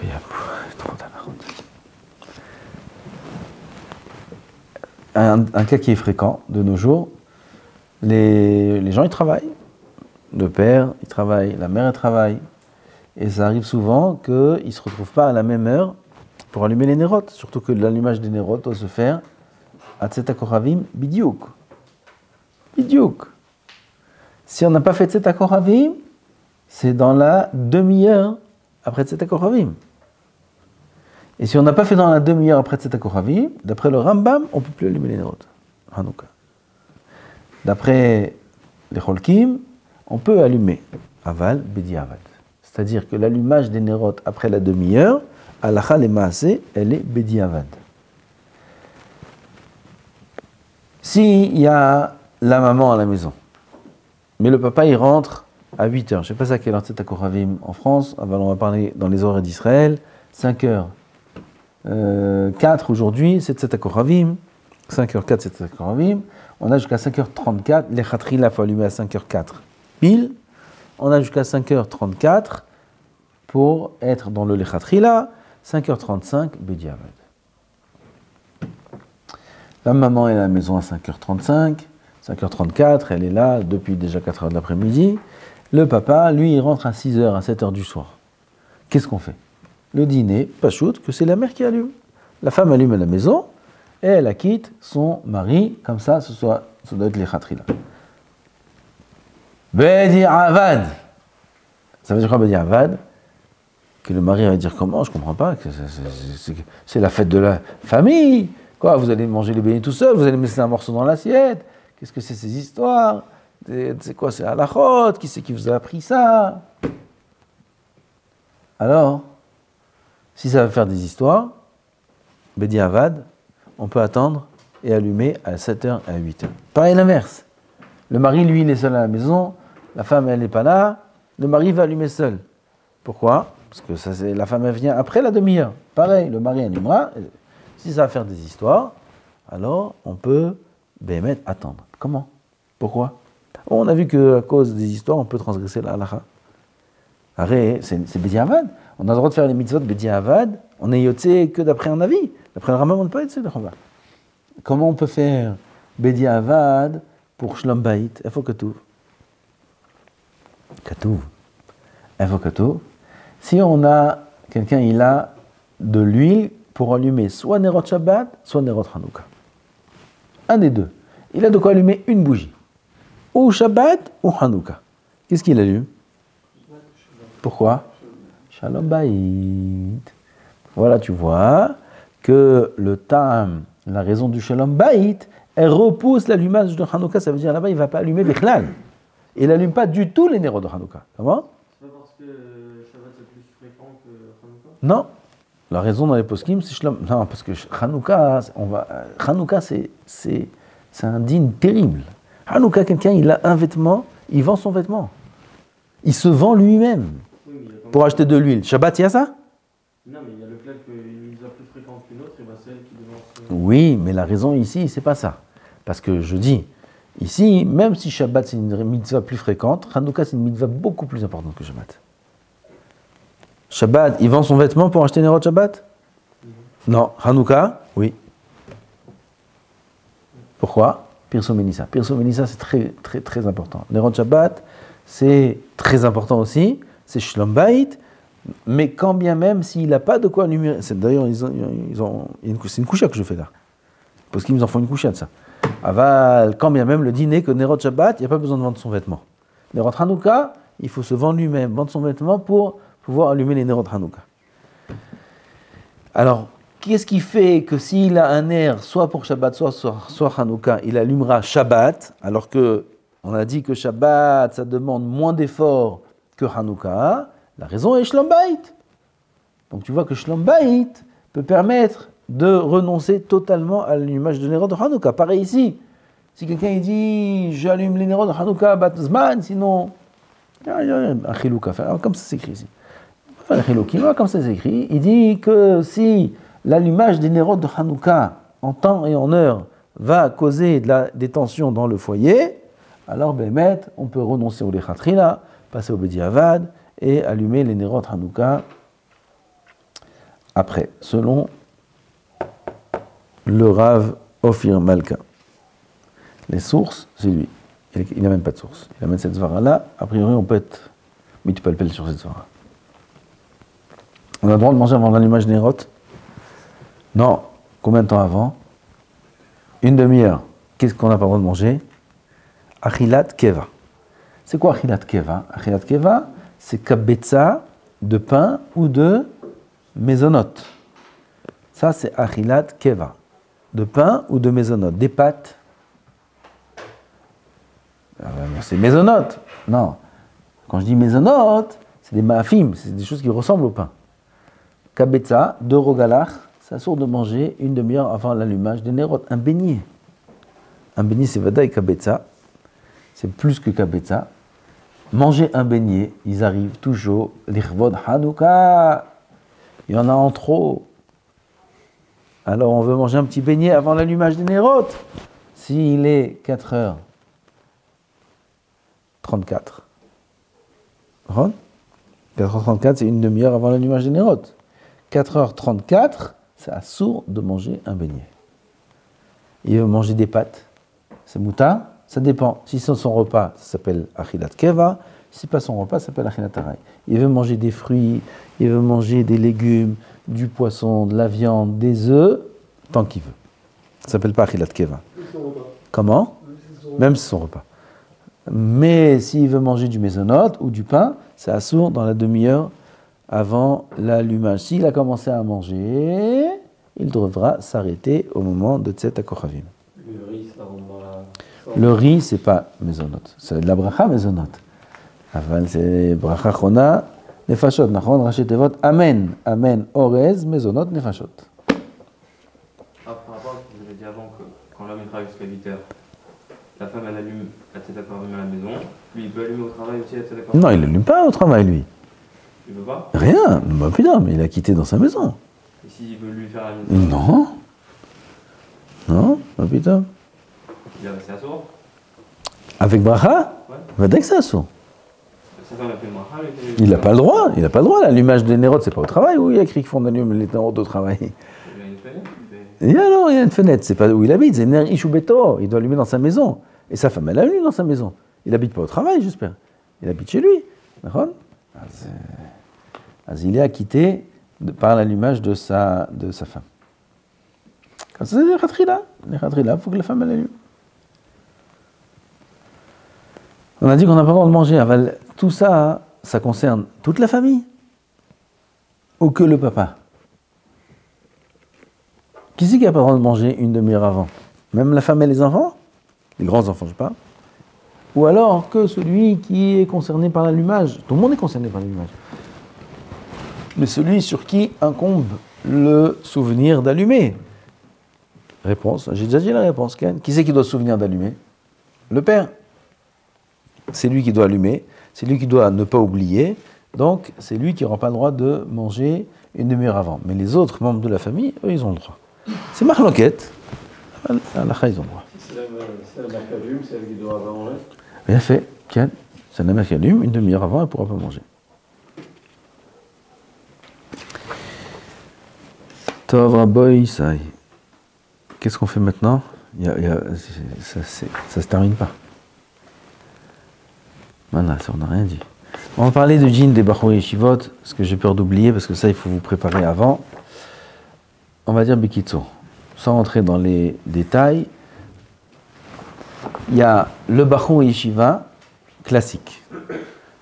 Speaker 1: il y a trop d'anarotes. Un cas qui est fréquent de nos jours, les gens ils travaillent, le père il travaille, la mère elle travaille, et ça arrive souvent qu'ils ne se retrouvent pas à la même heure pour allumer les nérotes, surtout que l'allumage des nérotes doit se faire à Tzeta Koravim bidiouk. Bidiouk. Si on n'a pas fait Tzeta Koravim, c'est dans la demi-heure après Tzeta Koravim. Et si on n'a pas fait dans la demi-heure après Tzeta Koravim, d'après le Rambam, on ne peut plus allumer les nérotes. Hanouka. D'après les Cholkim, on peut allumer Aval Bediavad. C'est-à-dire que l'allumage des nérotes après la demi-heure, Halacha le Maaseh, elle est Bediavad. S'il y a la maman à la maison, mais le papa il rentre à 8h, je ne sais pas à quelle heure c'est à Koravim en France, on va parler dans les horaires d'Israël, 5h. 4 aujourd'hui, c'est Tzeta Koravim, 5h04 c'est Tzeta Koravim, on a jusqu'à 5h34, les Khatrila, il faut allumer à 5h04 pile, on a jusqu'à 5h34 pour être dans le Lechatchila, 5h35 Bediavad. La maman est à la maison à 5h35, 5h34, elle est là depuis déjà 4h de l'après-midi. Le papa, lui, il rentre à 6h, à 7h du soir. Qu'est-ce qu'on fait? Le dîner, pas shoot, que c'est la mère qui allume. La femme allume à la maison et elle quitte son mari, comme ça doit être les khatrila. Bedi Avad. Ça veut dire quoi, Bedi Avad? Que le mari va dire comment? Je comprends pas. C'est la fête de la famille. Quoi, vous allez manger les beignets tout seul, vous allez me laisser un morceau dans l'assiette. Qu'est-ce que c'est ces histoires? C'est quoi, c'est halachot? Qui c'est qui vous a appris ça? Alors, si ça va faire des histoires, Bedi Avad, on peut attendre et allumer à 7h et à 8h. Pareil l'inverse. Le mari, lui, il est seul à la maison, la femme, elle n'est pas là, le mari va allumer seul. Pourquoi? Parce que ça, la femme, elle vient après la demi-heure. Pareil, le mari allumera. Si ça va faire des histoires, alors on peut attendre. Comment? Pourquoi? On a vu qu'à cause des histoires, on peut transgresser la halakha. Arrête, c'est Bedi Avad. On a le droit de faire les mitzvot Bedi Avad. On est yotze que d'après un avis. D'après le Rambam, on ne peut pas yotze le Rambam. Comment on peut faire Bedi Avad pour Shlom Bayit? Il faut que tout. Il faut que tout. Si on a, quelqu'un il a de l'huile pour allumer soit Nerot Shabbat, soit Nerot Hanouka. Un des deux. Il a de quoi allumer une bougie. Ou Shabbat ou Hanouka. Qu'est-ce qu'il allume? Pourquoi? Shalom Bayit. Voilà, tu vois que le tam, la raison du Shalom Bayit, elle repousse l'allumage de Hanouka. Ça veut dire là-bas, il ne va pas allumer Bechlal. Il n'allume pas du tout les Nerot de Hanouka. Comment?
Speaker 3: C'est pas parce que Shabbat c'est plus fréquent que Hanouka?
Speaker 1: Non. La raison dans les poskim, c'est Shalom. Non, parce que Hanouka, c'est un dîne terrible. Hanouka, quelqu'un, il a un vêtement, il vend son vêtement. Il se vend lui-même pour acheter de l'huile. Shabbat, il y a ça?
Speaker 3: Non, mais il y a le fait qu'une mitzvah plus fréquente qu'une autre, et ben c'est elle qui devance.
Speaker 1: Oui, mais la raison ici, c'est pas ça. Parce que je dis, ici, même si Shabbat c'est une mitzvah plus fréquente, Hanouka c'est une mitzvah beaucoup plus importante que Shabbat. Shabbat, il vend son vêtement pour acheter Nerot Shabbat? Non. Hanouka? Oui. Pourquoi? Pirso Menissa. Pirso Menissa, c'est très, très, très important. Nerot Shabbat, c'est très important aussi. C'est Shlom Bayit. Mais quand bien même, s'il n'a pas de quoi allumer. D'ailleurs, c'est une coucha que je fais là. Parce qu'ils nous en font une coucha de ça. Aval, quand bien même, le dîner que Nerot Shabbat, il n'y a pas besoin de vendre son vêtement. Nerot Hanouka, il faut se vendre lui-même, vendre son vêtement pour pouvoir allumer les Nerot Hanouka. Alors, qu'est-ce qui fait que s'il a un air, soit pour Shabbat, soit Hanouka, il allumera Shabbat, alors que on a dit que Shabbat, ça demande moins d'efforts que Hanouka, la raison est Shlom Bayit. Donc tu vois que Shlom Bayit peut permettre de renoncer totalement à l'allumage de Nerot de Hanouka. Pareil ici, si quelqu'un il dit j'allume les Nerot de Hanouka bat Zman, sinon un chilouka, comme ça s'écrit ici. Comme ça s'écrit, il dit que si l'allumage des Nerot de Hanouka en temps et en heure va causer des tensions dans le foyer, alors on peut renoncer au Lechatrila, passer au Bedi Avad et allumer les Nerot Hanouka après, selon le Rav Ophir Malka. Les sources, c'est lui. Il n'a même pas de source. Il amène cette svara-là. A priori, on peut être mitpalpel sur cette svara. On a le droit de manger avant l'allumage des Nerot? Non. Combien de temps avant? Une demi-heure. Qu'est-ce qu'on n'a pas le droit de manger? Achilat Keva. C'est quoi Achilat Keva? Achilat Keva, c'est kabetza de pain ou de mésonote. Ça, c'est Achilat Keva. De pain ou de mésonote. Des pâtes. C'est mésonote. Non. Quand je dis mésonote, c'est des maafim, c'est des choses qui ressemblent au pain. Kabetza, de rogalach, ça sort de manger une demi-heure avant l'allumage des Nerot. Un beignet. Un beignet, c'est vadaï kabetza. C'est plus que kabetza. Manger un beignet, ils arrivent toujours, l'irvod Hanouka, il y en a en trop. Alors on veut manger un petit beignet avant l'allumage des Nerot. S'il est 4h34, 4h34, c'est une demi-heure avant l'allumage des Nerot. 4h34, c'est assourd de manger un beignet. il veut manger des pâtes, c'est mouta, ça dépend. Si c'est son repas, ça s'appelle achilat keva. Si c'est pas son repas, ça s'appelle achilat aray. Il veut manger des fruits, il veut manger des légumes, du poisson, de la viande, des œufs, tant qu'il veut. Ça s'appelle pas achilat keva. Comment? Même si c'est son repas. Mais s'il veut manger du mésonote ou du pain, c'est assourd dans la demi-heure avant l'allumage. S'il a commencé à manger, il devra s'arrêter au moment de Tset HaKochavim.
Speaker 3: Le riz, ça rentre dans la...
Speaker 1: Le riz, c'est pas mésonote. C'est de la bracha mésonote. Aval, c'est bracha chona, nefashot. Nachon, rachet tevot, amen. Amen, orez, mésonote, nefashot.
Speaker 6: Par rapport à ce que vous avez dit avant, que quand l'homme travaille jusqu'à 8 heures, la femme elle allume à Tset HaKochavim à la maison, lui il peut allumer au travail aussi à Tset HaKochavim.
Speaker 1: Non, il n'allume pas au travail, lui.
Speaker 6: Il veut pas?
Speaker 1: Rien. Bah putain, mais il a quitté dans sa maison.
Speaker 6: Et s'il veut lui faire la maison?
Speaker 1: Non. Non, bah putain.
Speaker 6: Il est resté à sourd?
Speaker 1: Avec bracha?
Speaker 6: Ouais.
Speaker 1: Bah dès que ça saut.
Speaker 6: C'est ça, on a fait le bracha,
Speaker 1: Il n'a pas le droit, il n'a pas le droit. L'allumage des nérodes, c'est pas au travail. Où il y a écrit qu'ils font allumer les nérodes au travail?
Speaker 6: Il y a une fenêtre,
Speaker 1: Et alors, il y a une fenêtre, c'est pas où il habite, c'est Ner Ishubeto, il doit allumer dans sa maison. Et sa femme, elle allume dans sa maison. Il habite pas au travail, j'espère. Il habite chez lui. D'accord? Il est acquitté par l'allumage de sa femme. Comme ça, c'est les khatrila. Les khatrila, il faut que la femme elle allume. On a dit qu'on n'a pas le droit de manger. Tout ça, ça concerne toute la famille ou que le papa? Qui c'est qui n'a pas le droit de manger une demi-heure avant? Même la femme et les enfants? Les grands-enfants, je sais pas. Ou alors que celui qui est concerné par l'allumage? Tout le monde est concerné par l'allumage. Mais celui sur qui incombe le souvenir d'allumer. Réponse, j'ai déjà dit la réponse, Ken. Qui c'est qui doit se souvenir d'allumer? Le père. C'est lui qui doit allumer, c'est lui qui doit ne pas oublier, donc c'est lui qui n'aura pas le droit de manger une demi-heure avant. Mais les autres membres de la famille, eux, ils ont le droit. C'est marloquette. À la kha, ils ont le droit.
Speaker 3: C'est la mère qui allume, c'est elle qui doit avoir en l'air.
Speaker 1: Bien fait, Ken. C'est la mère qui allume, une demi-heure avant, elle ne pourra pas manger. Tov Raboy, ça. Qu'est-ce qu'on fait maintenant? Ça se termine pas. Voilà, ça on n'a rien dit. On va parler de djinn des Bachou Yeshivot, ce que j'ai peur d'oublier, parce que ça il faut vous préparer avant. On va dire Bekitso, sans rentrer dans les détails. Il y a le Bachou Yeshiva classique.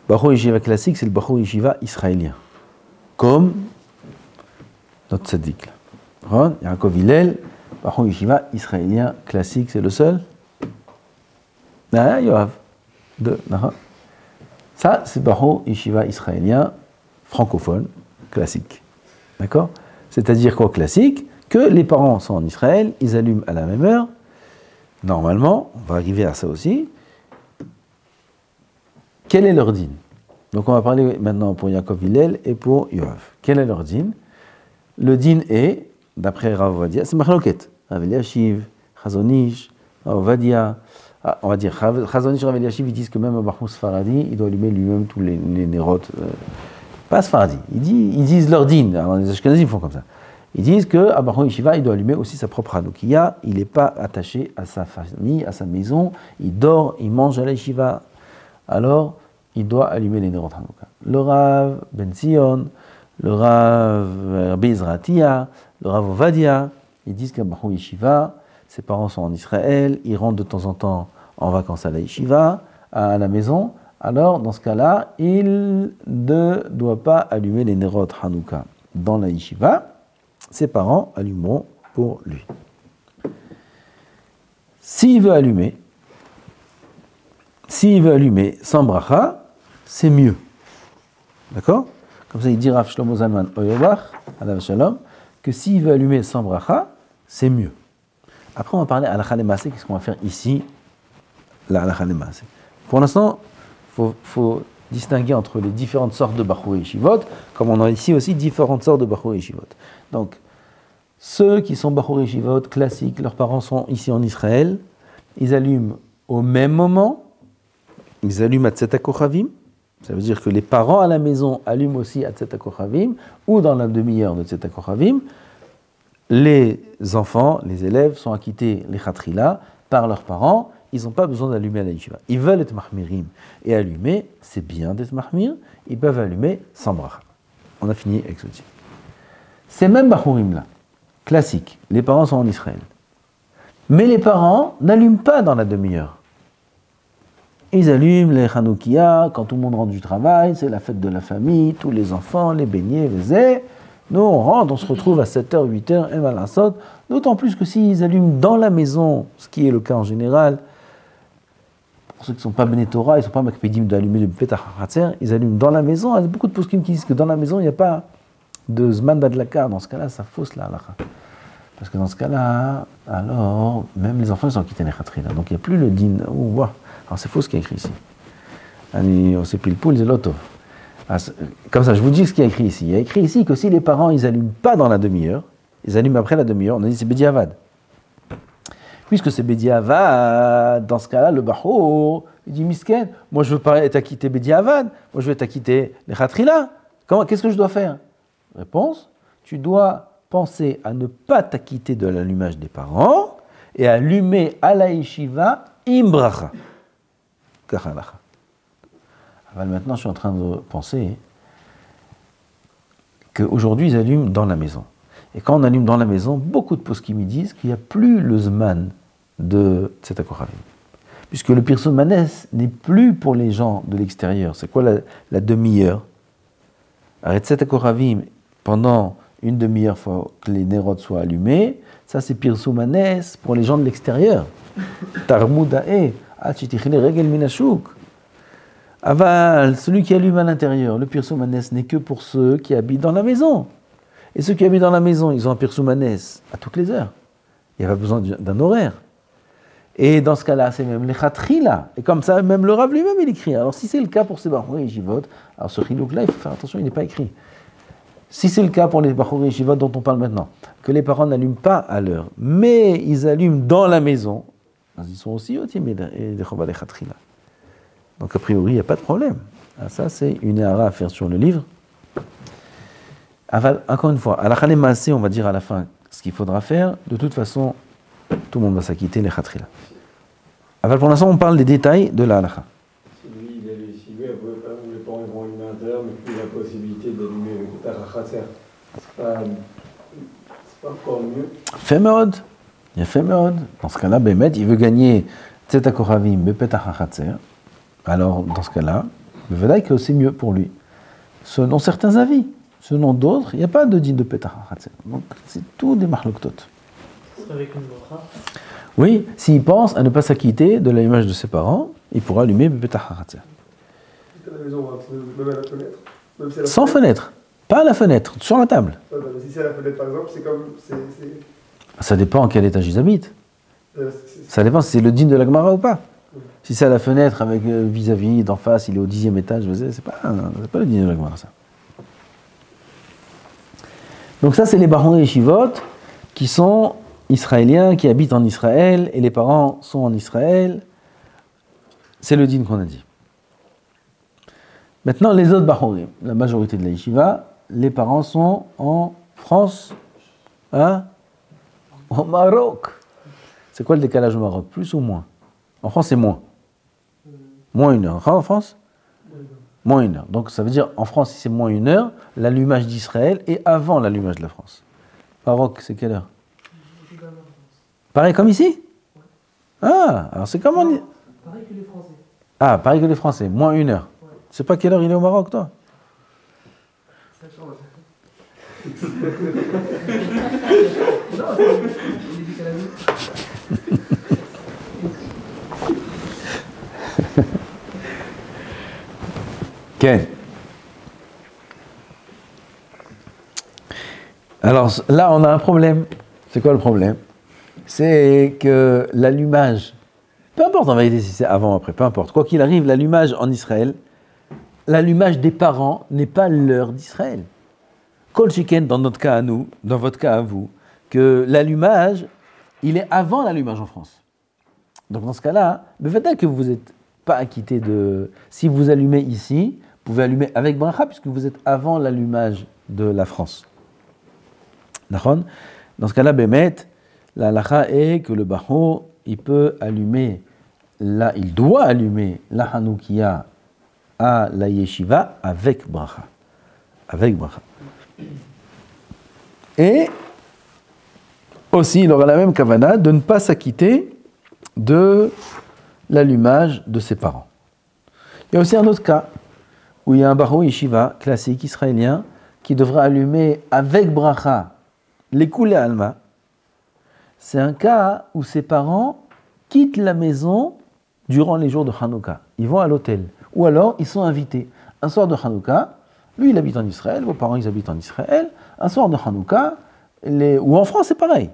Speaker 1: Bachou Yeshiva classique, c'est le Bachou Yeshiva israélien. Comme notre tzaddik. Yaakov Hillel, Bachou Yeshiva israélien classique, c'est le seul. Ah, Yoav. Deux. Ça, c'est Bachou Yeshiva israélien francophone classique. D'accord? C'est-à-dire quoi classique? Que les parents sont en Israël, ils allument à la même heure. Normalement, on va arriver à ça aussi. Quel est leur din? Donc on va parler maintenant pour Yaakov Hillel et pour Yoav. Quel est leur din? Le din est, d'après Rav Ovadia, c'est Machloket. Rav Eliashiv, Chazon Ish, Rav Ovadia. On va dire, Chazon Ish et Rav Eliashiv, ils disent que même un Bachou Sfaradi, il doit allumer lui-même tous les nérotes. Pas Sfaradi. Ils disent leur din. Alors les Ashkenazim font comme ça. Ils disent qu'à Bachou Yeshiva, il doit allumer aussi sa propre Hanoukia. Il n'est pas attaché à sa famille, à sa maison. Il dort, il mange à la Yeshiva. Alors, il doit allumer les nérotes Hanouka. Le Rav Ben Zion, le Rav Rabbi Ezratia, le Rav Ovadia, ils disent qu'à Bachou Yeshiva, ses parents sont en Israël, ils rentrent de temps en temps en vacances à la Yeshiva, à la maison. Alors, dans ce cas-là, il ne doit pas allumer les nérotes Hanouka dans la Yeshiva. Ses parents allumeront pour lui. S'il veut allumer sans bracha, c'est mieux. D'accord? Comme ça, il dit Rav Shlomo Zalman Oyobach, Alav Shalom, que s'il veut allumer sans bracha, c'est mieux. Après, on va parler à la Maaseh. Qu'est-ce qu'on va faire ici? La Maaseh. Pour l'instant, il faut distinguer entre les différentes sortes de Bachou Yeshivot, comme on a ici aussi différentes sortes de Bachou Yeshivot. Donc, ceux qui sont Bachou Yeshivot classiques, leurs parents sont ici en Israël, ils allument au même moment, ils allument à Tset HaKochavim, ça veut dire que les parents à la maison allument aussi à Tset HaKochavim, ou dans la demi-heure de Tset HaKochavim, les enfants, les élèves sont acquittés les khatrila par leurs parents, ils n'ont pas besoin d'allumer à la yeshiva. Ils veulent être mahmirim et allumer, c'est bien d'être mahmir, ils peuvent allumer sans bracha. On a fini avec ce type. Ces mêmes bachurim là, classiques, les parents sont en Israël. Mais les parents n'allument pas dans la demi-heure. Ils allument les Hanoukia quand tout le monde rentre du travail, c'est la fête de la famille, tous les enfants, les beignets, les ais. Nous, on rentre, on se retrouve à 7h, 8h, et voilà, saute. D'autant plus que s'ils allument dans la maison, ce qui est le cas en général, pour ceux qui ne sont pas Bnei Torah, ils ne sont pas makpidim d'allumer le Petach HaChatzer, ils allument dans la maison. Il y a beaucoup de poskim qui disent que dans la maison, il n'y a pas de Zman d'Adlaka. Dans ce cas-là, ça fausse la halakha. Parce que dans ce cas-là, alors, même les enfants, ils sont quittés les khatrila. Donc il n'y a plus le din. Alors c'est faux ce qui est écrit ici. C'est pilpoul, c'est l'otov. Comme ça, je vous dis ce qui est écrit ici. Il y a écrit ici que si les parents, ils n'allument pas dans la demi-heure, ils allument après la demi-heure, on a dit c'est Bediavad. Puisque c'est Bediavad, dans ce cas-là, le Bahour, il dit Misken, moi je veux pas être acquitté Bediavad, moi je veux être acquitté les Khatrila. Qu'est-ce que je dois faire? Réponse, tu dois penser à ne pas t'acquitter de l'allumage des parents et allumer à la yeshiva imbracha. Kachalacha. Maintenant, je suis en train de penser qu'aujourd'hui, ils allument dans la maison. Et quand on allume dans la maison, beaucoup de poskim me disent qu'il n'y a plus le zman de Tzeta Koravim. Puisque le Pirso Manes n'est plus pour les gens de l'extérieur. C'est quoi la demi-heure? Arrête Tzeta Koravim, pendant une demi-heure, il faut que les nérodes soient allumés. Ça, c'est Pirso Manes pour les gens de l'extérieur. Tarmoudae, achitichile regel minashuk. Aval, celui qui allume à l'intérieur, le Pirso Manes n'est que pour ceux qui habitent dans la maison. Et ceux qui habitent dans la maison, ils ont un Pirso Manes à toutes les heures. Il n'y a pas besoin d'un horaire. Et dans ce cas-là, c'est même les Khatrila. Et comme ça, même le Rav lui-même, il écrit. Alors si c'est le cas pour ces Bachouri et Yeshivot, alors ce Chilouk-là, il faut faire attention, il n'est pas écrit. Si c'est le cas pour les Bachouri et Yeshivot dont on parle maintenant, que les parents n'allument pas à l'heure, mais ils allument dans la maison, ils sont aussi otim et les Choba les Khatrila. Donc a priori, il n'y a pas de problème. Ça, c'est une éhara à faire sur le livre. Encore une fois, à la Khalem Maaseh, on va dire à la fin ce qu'il faudra faire. De toute façon, tout le monde va s'acquitter les Khatrila. Pour l'instant, on parle des détails de la halakha.
Speaker 3: Si lui, il est ici, les parents vont allumer à l'intérieur, mais plus la possibilité d'allumer le Petach HaChatzer. C'est pas encore mieux.
Speaker 1: Fait méod. Il a fait méod. Dans ce cas-là, Bémet, il veut gagner Tzeta Koravim, Petach HaChatzer. Alors, dans ce cas-là, le Vedaï que c'est mieux pour lui. Selon certains avis. Selon d'autres, il n'y a pas de din de Petach HaChatzer. Donc, c'est tout des marloktot.
Speaker 7: Avec une bracha.
Speaker 1: Oui, s'il pense à ne pas s'acquitter de l'allumage de ses parents, il pourra allumer Petach HaChatzer.
Speaker 5: À la maison, même à la fenêtre. Même si à la
Speaker 1: Sans fenêtre. Pas à la fenêtre, sur la table.
Speaker 5: Ouais, mais si c'est à la fenêtre, par exemple, c'est comme.
Speaker 1: Ça dépend en quel étage ils habitent. Ça dépend si c'est le din de la Gemara ou pas. Si c'est à la fenêtre avec vis-à-vis, d'en face, il est au 10e étage, c'est pas le din de la Gemara, ça. Donc ça, c'est les barons et les Yeshivot qui sont israéliens, qui habitent en Israël, et les parents sont en Israël. C'est le din qu'on a dit. Maintenant, les autres bachorim, la majorité de la yeshiva, les parents sont en France, au Maroc. C'est quoi le décalage au Maroc? Plus ou moins? En France, c'est moins. Moins 1 heure. En France? Moins 1 heure. Donc ça veut dire, en France, si c'est moins 1 heure, l'allumage d'Israël est avant l'allumage de la France. Maroc, c'est quelle heure? Pareil comme ici? Ah, alors c'est comment?
Speaker 7: Pareil que les Français.
Speaker 1: Ah, pareil que les Français, moins 1 heure. Tu sais pas quelle heure il est au Maroc, toi?
Speaker 7: Ça change.
Speaker 5: Non, il est décalé.
Speaker 1: Ok. Alors là, on a un problème. C'est quoi le problème? C'est que l'allumage, peu importe en vérité si c'est avant ou après, peu importe, quoi qu'il arrive, l'allumage en Israël, l'allumage des parents n'est pas l'heure d'Israël. Kol Shiken, dans notre cas à nous, dans votre cas à vous, que l'allumage, il est avant l'allumage en France. Donc dans ce cas-là, le fait est que vous n'êtes pas acquitté de... Si vous allumez ici, vous pouvez allumer avec bracha, puisque vous êtes avant l'allumage de la France. D'accord ? Dans ce cas-là, Bémet, la halakha est que le Baho, il peut allumer, il doit allumer la Hanoukia à la yeshiva avec bracha. Avec bracha. Et aussi, il aura la même kavana de ne pas s'acquitter de l'allumage de ses parents. Il y a aussi un autre cas où il y a un Baho yeshiva classique israélien qui devra allumer avec bracha les koulé alma. C'est un cas où ses parents quittent la maison durant les jours de Hanouka. Ils vont à l'hôtel. Ou alors, ils sont invités. Un soir de Hanouka, lui, il habite en Israël, vos parents, ils habitent en Israël. Un soir de Hanouka, ou en France, c'est pareil.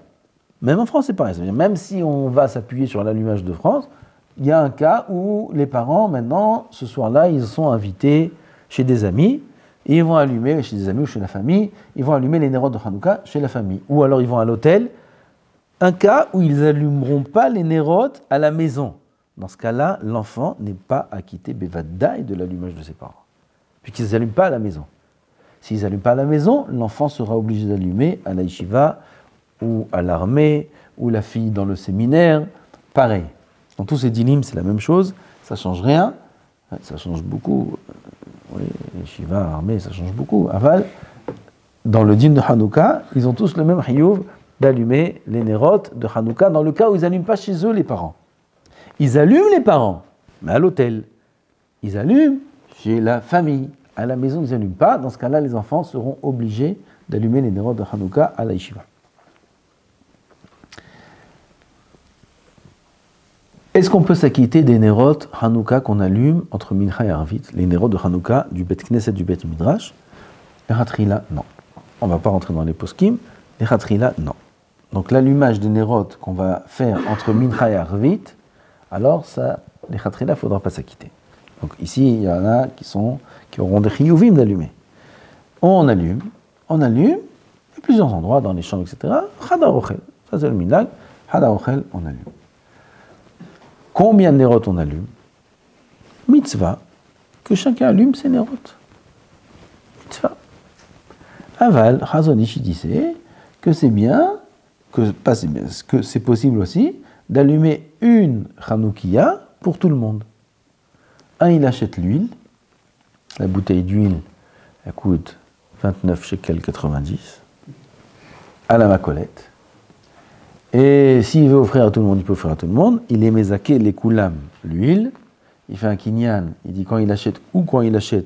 Speaker 1: Même en France, c'est pareil. C'est-à-dire, même si on va s'appuyer sur l'allumage de France, il y a un cas où les parents, maintenant, ce soir-là, ils sont invités chez des amis, et ils vont allumer, chez des amis ou chez la famille, ils vont allumer les néroth de Hanouka chez la famille. Ou alors, ils vont à l'hôtel. Un cas où ils n'allumeront pas les néroth à la maison. Dans ce cas-là, l'enfant n'est pas acquitté bevadaï de l'allumage de ses parents, puisqu'ils n'allument pas à la maison. S'ils n'allument pas à la maison, l'enfant sera obligé d'allumer à la yeshiva, ou à l'armée, ou la fille dans le séminaire, pareil. Dans tous ces dinim, c'est la même chose, ça ne change rien, ça change beaucoup. Oui, yeshiva, armée, ça change beaucoup. Aval, dans le din de Hanouka, ils ont tous le même chiyuv d'allumer les néroth de Hanouka, dans le cas où ils n'allument pas chez eux les parents. Ils allument les parents, mais à l'hôtel. Ils allument chez la famille. À la maison, ils n'allument pas. Dans ce cas-là, les enfants seront obligés d'allumer les néroth de Hanouka à la yeshiva. Est-ce qu'on peut s'acquitter des néroth Hanouka qu'on allume entre Mincha et Arvit, les néroth de Hanouka du Bet Knesset, du Bet Midrash? Les Hatrila, non. On ne va pas rentrer dans les poskim. Les Hatrila, non. Donc l'allumage des néroth qu'on va faire entre Mincha et Arvit, alors ça, les Hatrila, il ne faudra pas s'acquitter. Donc ici, il y en a qui auront des chiyuvim d'allumer. On allume, il y a plusieurs endroits dans les champs, etc. Hadar Ochel, ça c'est le minag. Hadar Ochel, on allume. Combien de néroth on allume? Mitzvah, que chacun allume ses néroth. Mitzvah. Aval, Chazon Ish disait que c'est bien, que c'est possible aussi, d'allumer une Hanoukia pour tout le monde. Il achète l'huile, la bouteille d'huile, elle coûte 29 shekels 90, à la macolette. Et s'il veut offrir à tout le monde, il peut offrir à tout le monde. Il est mezaké les koulam, l'huile. Il fait un kinyan, il dit quand il achète,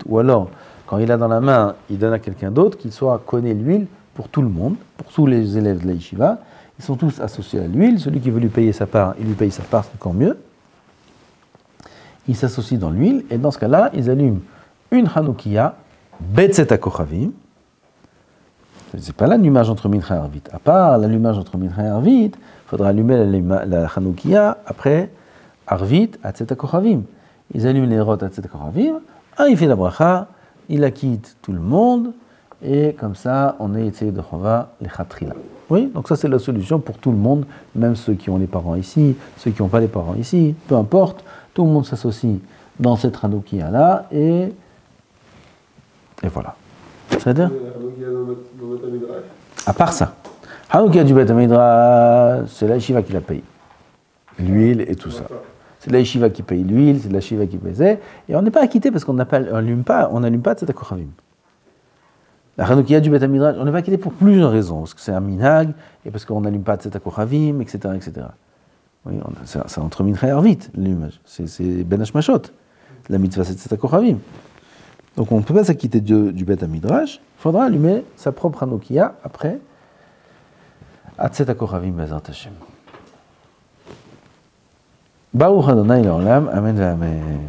Speaker 1: ou alors quand il a dans la main, il donne à quelqu'un d'autre, qu'il soit connaît l'huile pour tout le monde, pour tous les élèves de la yeshiva. Ils sont tous associés à l'huile. Celui qui veut lui payer sa part, il lui paye sa part, c'est encore mieux. Ils s'associent dans l'huile, et dans ce cas-là, ils allument une Hanoukia, Betzet HaKochavim. C'est pas l'allumage entre Mincha et Arvit. À part l'allumage entre Mincha et Arvit, il faudra allumer la Hanoukia après Arvit, Atzet HaKochavim. Ils allument les rotes Atzet HaKochavim, il fait la bracha, il acquitte tout le monde, et comme ça, on est essayé de Chova les Chatrila. Oui, donc ça c'est la solution pour tout le monde, même ceux qui ont les parents ici, ceux qui n'ont pas les parents ici, peu importe, tout le monde s'associe dans cette Hanoukia-là, et voilà. C'est-à-dire à part ça, Hanoukia du Bet HaMidrash, c'est la yeshiva qui la paye. L'huile et tout ça. C'est la yeshiva qui paye l'huile, c'est la yeshiva qui paye. Et on n'est pas acquitté parce qu'on n'allume pas Tzedek HaKochavim. La Hanoukia du Bet HaMidrash, on n'est pas acquitté pour plusieurs raisons. Parce que c'est un minhag, et parce qu'on n'allume pas Tzedek HaKochavim, etc. etc. Oui, c'est entre Mincha et Arvit, l'allumage. C'est Ben Hashmashot. La mitzvah, c'est Tzedek HaKochavim. Donc on ne peut pas s'acquitter du Bet HaMidrash, il faudra allumer sa propre Hanoukia après Atzet HaKochavim Bezrat Hashem. Baruch Adonai Leolam, Amen ve Amen.